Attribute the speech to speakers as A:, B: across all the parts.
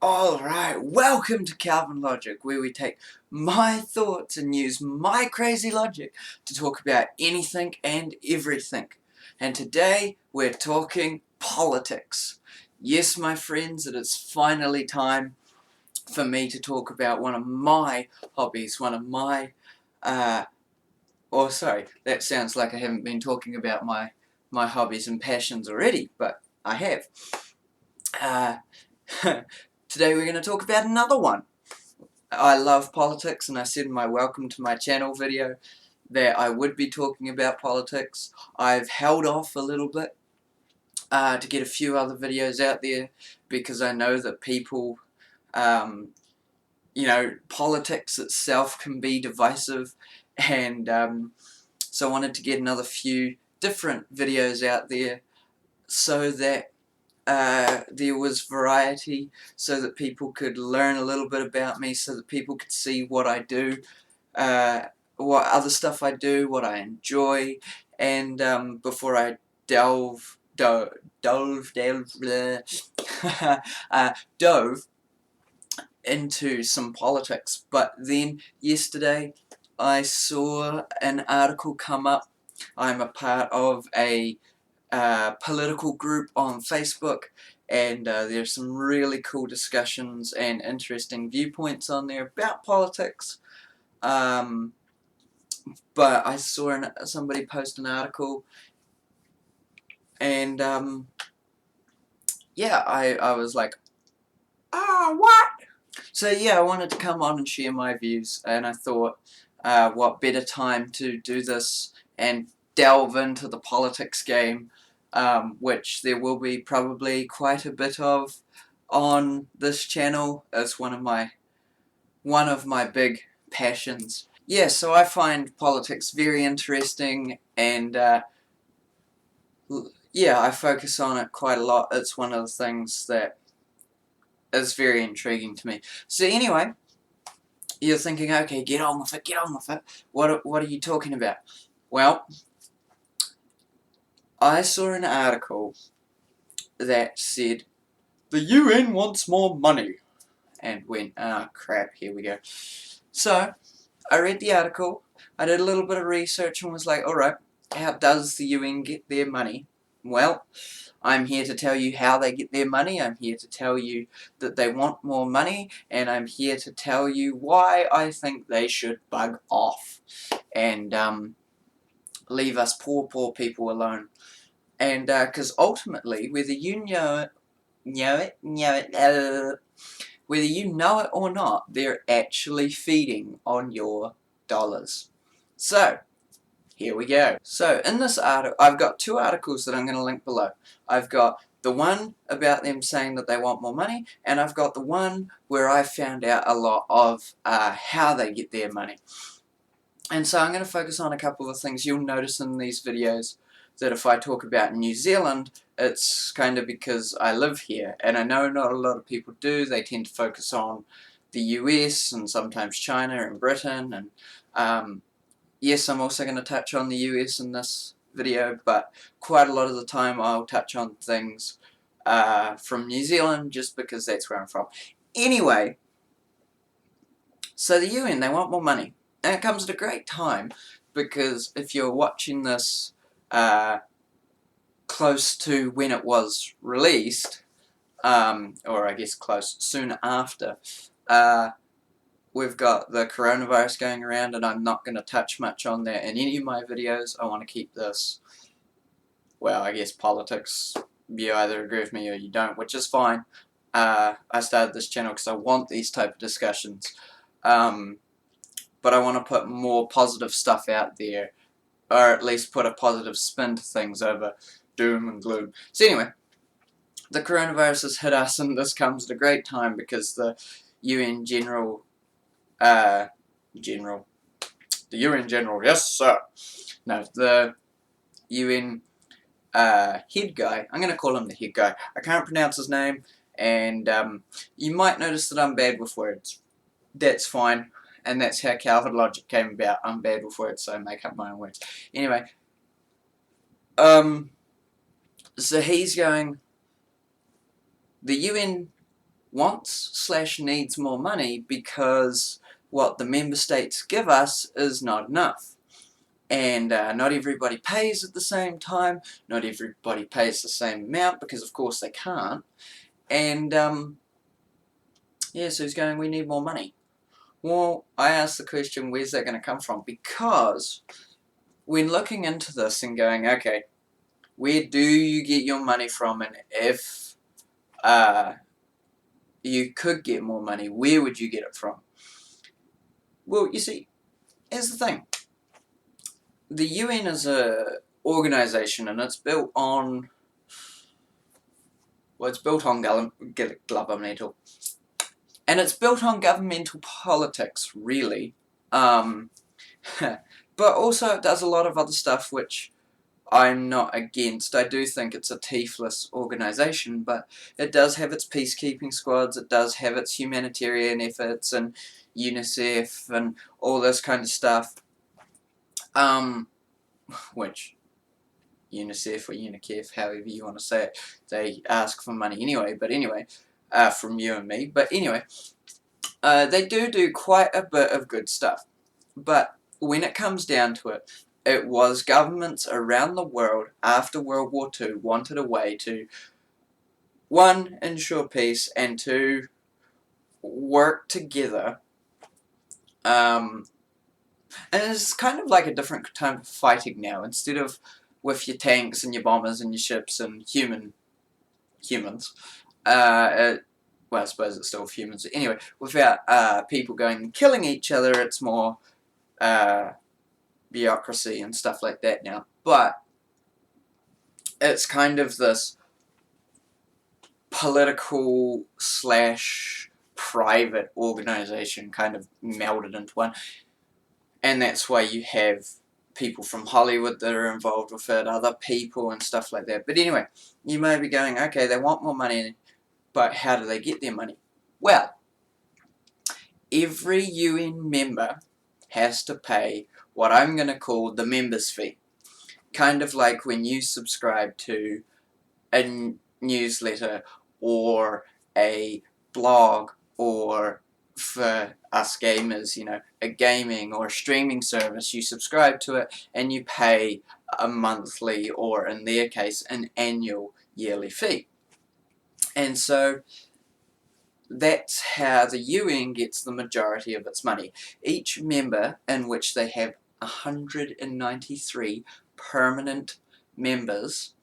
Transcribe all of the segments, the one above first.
A: Alright, welcome to Calvin Logic, where we take my thoughts and use my crazy logic to talk about anything and everything. And today, we're talking politics. Yes, my friends, it is finally time for me to talk about one of my hobbies, one of my, that sounds like I haven't been talking about my hobbies and passions already, but I have. Uh, Today we're going to talk about another one. I love politics, and I said in my welcome to my channel video that I would be talking about politics. I've held off a little bit to get a few other videos out there because I know that people, politics itself can be divisive, and so I wanted to get another few different videos out there so that there was variety, so that people could learn a little bit about me, so that people could see what I do, what other stuff I do, what I enjoy, and before I dove into some politics. But then yesterday I saw an article come up. I'm a part of a political group on Facebook, and there's some really cool discussions and interesting viewpoints on there about politics. But I saw somebody post an article, and yeah, I was like, what? So yeah, I wanted to come on and share my views, and I thought, what better time to do this and delve into the politics game, which there will be probably quite a bit of on this channel as one of my big passions. Yeah, so I find politics very interesting, and yeah, I focus on it quite a lot. It's one of the things that is very intriguing to me. So anyway, you're thinking, okay, get on with it, get on with it. What are you talking about? Well, I saw an article that said, the UN wants more money. And went, ah, crap, here we go. So, I read the article, I did a little bit of research and was like, alright, how does the UN get their money? Well, I'm here to tell you how they get their money, I'm here to tell you that they want more money, and I'm here to tell you why I think they should bug off and leave us poor people alone. And because ultimately, whether you whether you know it or not, they're actually feeding on your dollars. So, here we go. So, in this article, I've got two articles that I'm going to link below. I've got the one about them saying that they want more money, and I've got the one where I found out a lot of how they get their money. And so I'm going to focus on a couple of things. You'll notice in these videos that if I talk about New Zealand, it's kind of because I live here, and I know not a lot of people do. They tend to focus on the US and sometimes China and Britain, and yes, I'm also going to touch on the US in this video, but quite a lot of the time I'll touch on things from New Zealand just because that's where I'm from. Anyway, so the UN, they want more money. And it comes at a great time, because if you're watching this close to when it was released, or I guess close, soon after, we've got the coronavirus going around, and I'm not going to touch much on that in any of my videos. I want to keep this, well, I guess politics, you either agree with me or you don't, which is fine. I started this channel because I want these type of discussions. But I want to put more positive stuff out there, or at least put a positive spin to things over doom and gloom. So anyway, the coronavirus has hit us, and this comes at a great time because the UN General, the UN General, yes sir, no, the UN head guy, I'm going to call him the head guy, I can't pronounce his name, and you might notice that I'm bad with words. That's fine. And that's how Calvin Logic came about. I'm bad with words, so I make up my own words. Anyway, so he's going, the UN wants/needs more money because what the member states give us is not enough. And not everybody pays at the same time, not everybody pays the same amount, because of course they can't. And yeah, so he's going, we need more money. Well, I asked the question, where's that going to come from? Because when looking into this and going, okay, where do you get your money from, and if you could get more money, where would you get it from? Well, you see, here's the thing. The UN is a organisation, and it's built on, well, it's built on governmental, and it's built on governmental politics, really. But also it does a lot of other stuff which I'm not against. I do think it's a teethless organisation, but it does have its peacekeeping squads, it does have its humanitarian efforts, and UNICEF, and all this kind of stuff. Which UNICEF or UNICEF, however you want to say it, they ask for money anyway, but anyway, from you and me, but anyway, they do quite a bit of good stuff. But when it comes down to it, it was governments around the world after World War II wanted a way to, one, ensure peace, and two, work together. And it's kind of like a different type of fighting now. Instead of with your tanks and your bombers and your ships and humans, well, I suppose it's still humans. Anyway, without people going and killing each other, it's more bureaucracy and stuff like that now. But it's kind of this political slash private organization kind of melded into one. And that's why you have people from Hollywood that are involved with it, other people and stuff like that. But anyway, you may be going, okay, they want more money, but how do they get their money? Well, every UN member has to pay what I'm going to call the members fee. Kind of like when you subscribe to a newsletter or a blog, or for us gamers, you know, a gaming or a streaming service, you subscribe to it and you pay a monthly, or in their case, an annual yearly fee. And so that's how the UN gets the majority of its money. Each member, in which they have 193 permanent members,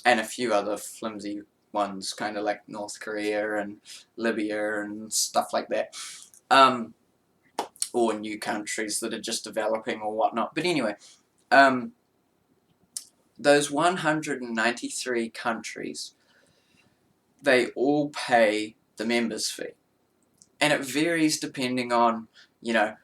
A: and a few other flimsy ones, kind of like North Korea and Libya and stuff like that, or new countries that are just developing or whatnot. But anyway, those 193 countries, they all pay the members fee, and it varies depending on, you know,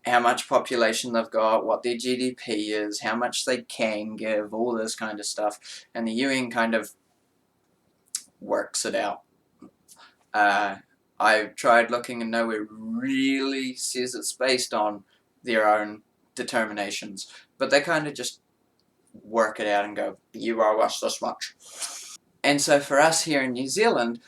A: how much population they've got, what their GDP is, how much they can give, all this kind of stuff, and the UN kind of works it out. I've tried looking and nowhere really says it's based on their own determinations, but they kind of just work it out and go, you owe us this much. And so for us here in New Zealand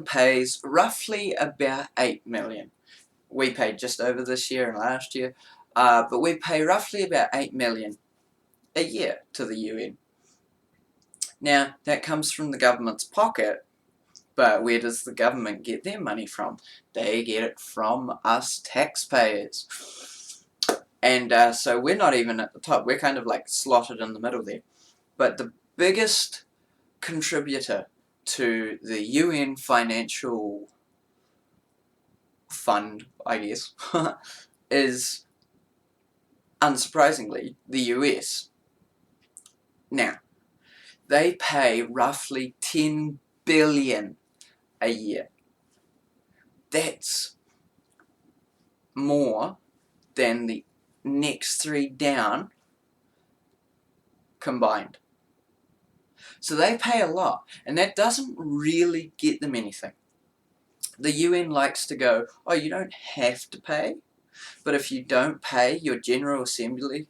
A: pays roughly about 8 million. We paid just over this year and last year, but we pay roughly about 8 million a year to the UN. Now, that comes from the government's pocket, but where does the government get their money from? They get it from us taxpayers. And so we're not even at the top, we're kind of like slotted in the middle there. But the biggest contributor to the UN financial fund, I guess, is, unsurprisingly, the US. Now, they pay roughly 10 billion a year. That's more than the next three down combined. So they pay a lot, and that doesn't really get them anything. The UN likes to go, oh, you don't have to pay, but if you don't pay your General Assembly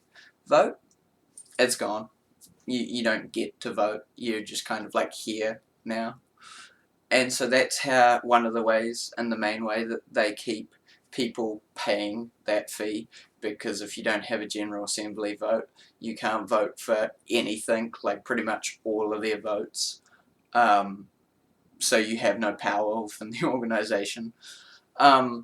A: vote, it's gone. You don't get to vote. You're just kind of like here now. And so that's how one of the ways, and the main way, that they keep people paying that fee, because if you don't have a General Assembly vote, you can't vote for anything, like pretty much all of their votes. So you have no power within the organisation. But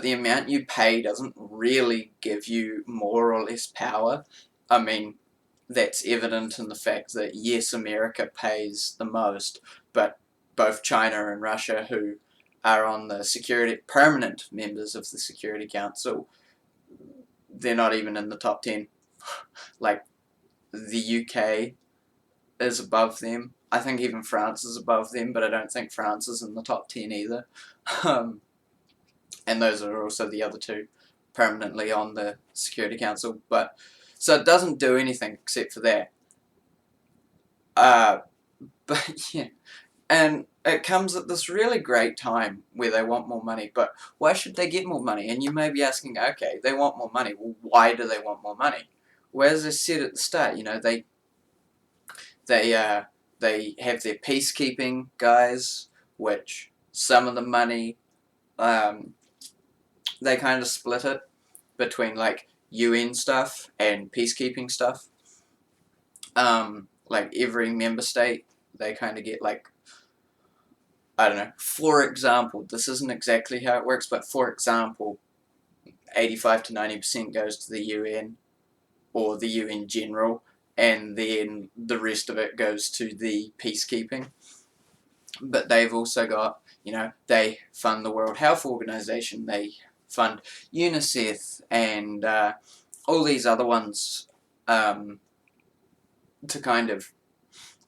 A: the amount you pay doesn't really give you more or less power. I mean, that's evident in the fact that, yes, America pays the most, but both China and Russia, who are on the permanent members of the Security Council, they're not even in the top 10. Like, the UK is above them. I think even France is above them, but I don't think France is in the top 10 either. And those are also the other two permanently on the Security Council. But so it doesn't do anything except for that. But yeah, and it comes at this really great time where they want more money. But why should they get more money? And you may be asking, okay, they want more money. Well, why do they want more money? Well, as I said at the start, you know, they have their peacekeeping guys, which some of the money, they kind of split it between like UN stuff and peacekeeping stuff. Like every member state, they kind of get like, I don't know, for example, this isn't exactly how it works, but for example, 85 to 90% goes to the UN or the UN General, and then the rest of it goes to the peacekeeping. But they've also got, you know, they fund the World Health Organization, they fund UNICEF, and all these other ones to kind of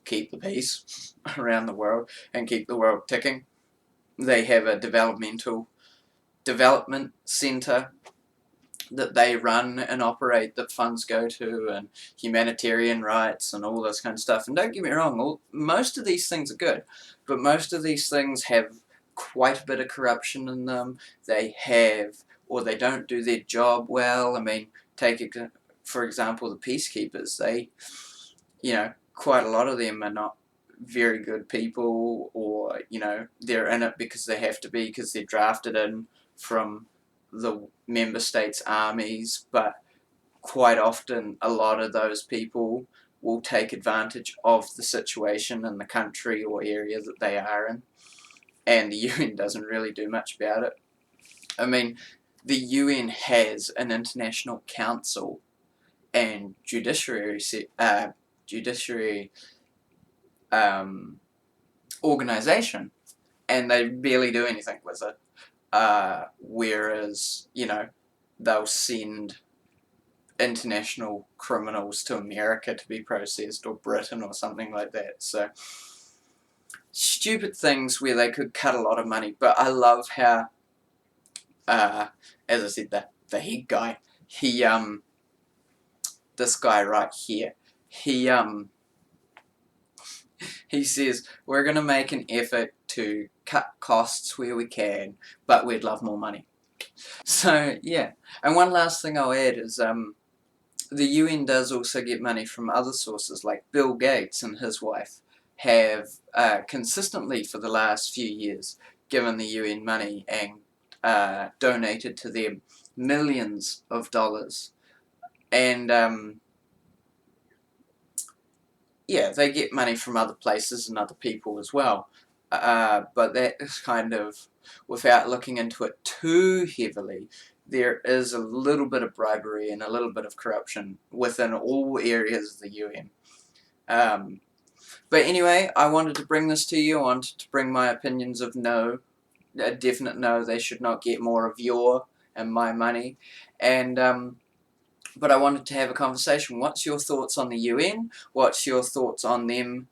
A: keep the peace around the world and keep the world ticking. They have a development centre that they run and operate, that funds go to, and humanitarian rights and all this kind of stuff. And don't get me wrong, most of these things are good, but most of these things have quite a bit of corruption in them. They have, or they don't do their job well. I mean, for example, the peacekeepers. They, you know, quite a lot of them are not very good people, or, you know, they're in it because they have to be, because they're drafted in from the member states' armies. But quite often a lot of those people will take advantage of the situation in the country or area that they are in, and the UN doesn't really do much about it. I mean, the UN has an international council and judiciary organization, and they barely do anything with it. Whereas, you know, they'll send international criminals to America to be processed, or Britain, or something like that. So, stupid things where they could cut a lot of money. But I love how, as I said, the head guy, this guy right here, he says, we're going to make an effort to cut costs where we can, but we'd love more money. So, yeah. And one last thing I'll add is, the UN does also get money from other sources, like Bill Gates and his wife have consistently for the last few years given the UN money and donated to them millions of dollars. And yeah, they get money from other places and other people as well. But that is kind of, without looking into it too heavily, there is a little bit of bribery and a little bit of corruption within all areas of the UN. But anyway, I wanted to bring this to you. I wanted to bring my opinions of no, a definite no, they should not get more of your and my money. And but I wanted to have a conversation. What's your thoughts on the UN? What's your thoughts on them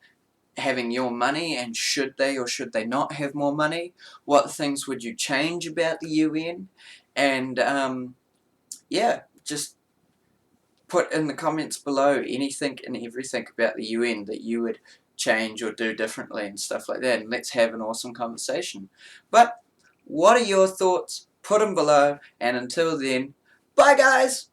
A: having your money, and should they or should they not have more money? What things would you change about the UN? And yeah, just put in the comments below anything and everything about the UN that you would change or do differently and stuff like that, and let's have an awesome conversation. But what are your thoughts? Put them below, and until then, bye guys!